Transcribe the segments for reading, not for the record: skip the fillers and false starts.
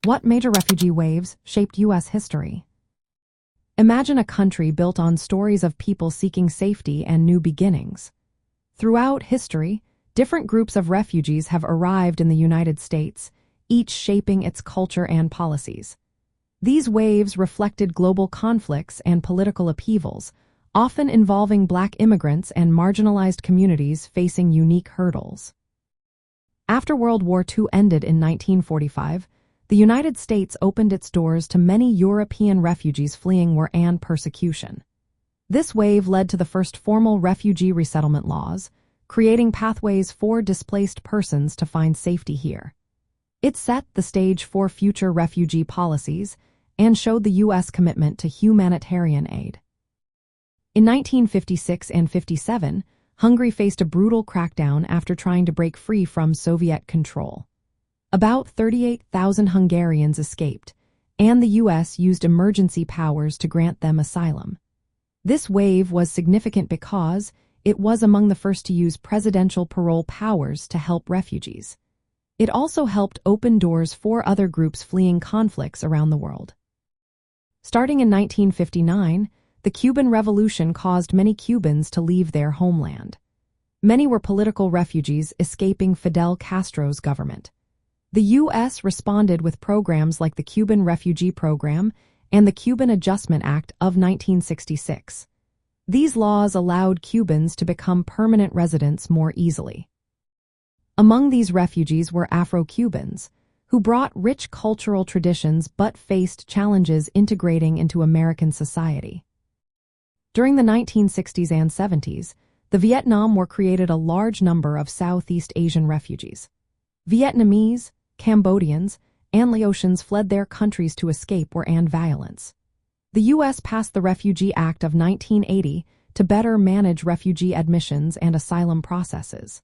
What major refugee waves shaped U.S. history? Imagine a country built on stories of people seeking safety and new beginnings. Throughout history, different groups of refugees have arrived in the United States, each shaping its culture and policies. These waves reflected global conflicts and political upheavals, often involving Black immigrants and marginalized communities facing unique hurdles. After World War II ended in 1945, the United States opened its doors to many European refugees fleeing war and persecution. This wave led to the first formal refugee resettlement laws, creating pathways for displaced persons to find safety here. It set the stage for future refugee policies and showed the U.S. commitment to humanitarian aid. In 1956 and 57, Hungary faced a brutal crackdown after trying to break free from Soviet control. About 38,000 Hungarians escaped, and the U.S. used emergency powers to grant them asylum. This wave was significant because it was among the first to use presidential parole powers to help refugees. It also helped open doors for other groups fleeing conflicts around the world. Starting in 1959, the Cuban Revolution caused many Cubans to leave their homeland. Many were political refugees escaping Fidel Castro's government. The U.S. responded with programs like the Cuban Refugee Program and the Cuban Adjustment Act of 1966. These laws allowed Cubans to become permanent residents more easily. Among these refugees were Afro-Cubans, who brought rich cultural traditions but faced challenges integrating into American society. During the 1960s and 70s, the Vietnam War created a large number of Southeast Asian refugees. Vietnamese, Cambodians, and Laotians fled their countries to escape war and violence. The U.S. passed the Refugee Act of 1980 to better manage refugee admissions and asylum processes.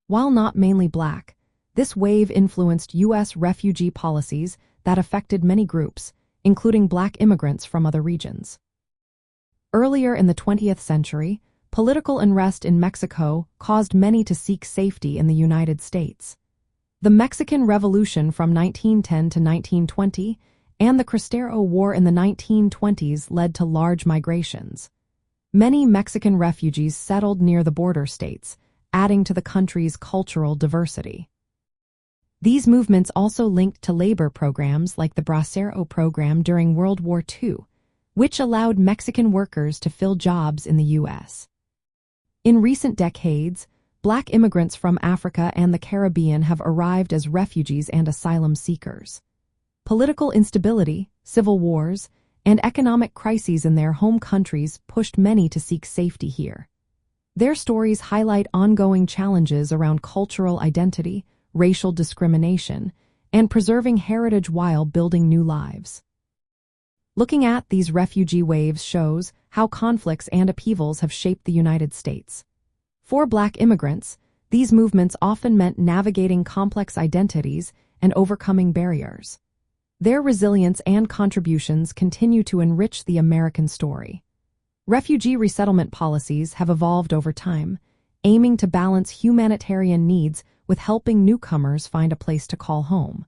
While not mainly Black, this wave influenced U.S. refugee policies that affected many groups, including Black immigrants from other regions. Earlier in the 20th century, political unrest in Mexico caused many to seek safety in the United States. The Mexican Revolution from 1910 to 1920 and the Cristero War in the 1920s led to large migrations. Many Mexican refugees settled near the border states, adding to the country's cultural diversity. These movements also linked to labor programs like the Bracero program during World War II, which allowed Mexican workers to fill jobs in the U.S. In recent decades, Black immigrants from Africa and the Caribbean have arrived as refugees and asylum seekers. Political instability, civil wars, and economic crises in their home countries pushed many to seek safety here. Their stories highlight ongoing challenges around cultural identity, racial discrimination, and preserving heritage while building new lives. Looking at these refugee waves shows how conflicts and upheavals have shaped the United States. For Black immigrants, these movements often meant navigating complex identities and overcoming barriers. Their resilience and contributions continue to enrich the American story. Refugee resettlement policies have evolved over time, aiming to balance humanitarian needs with helping newcomers find a place to call home.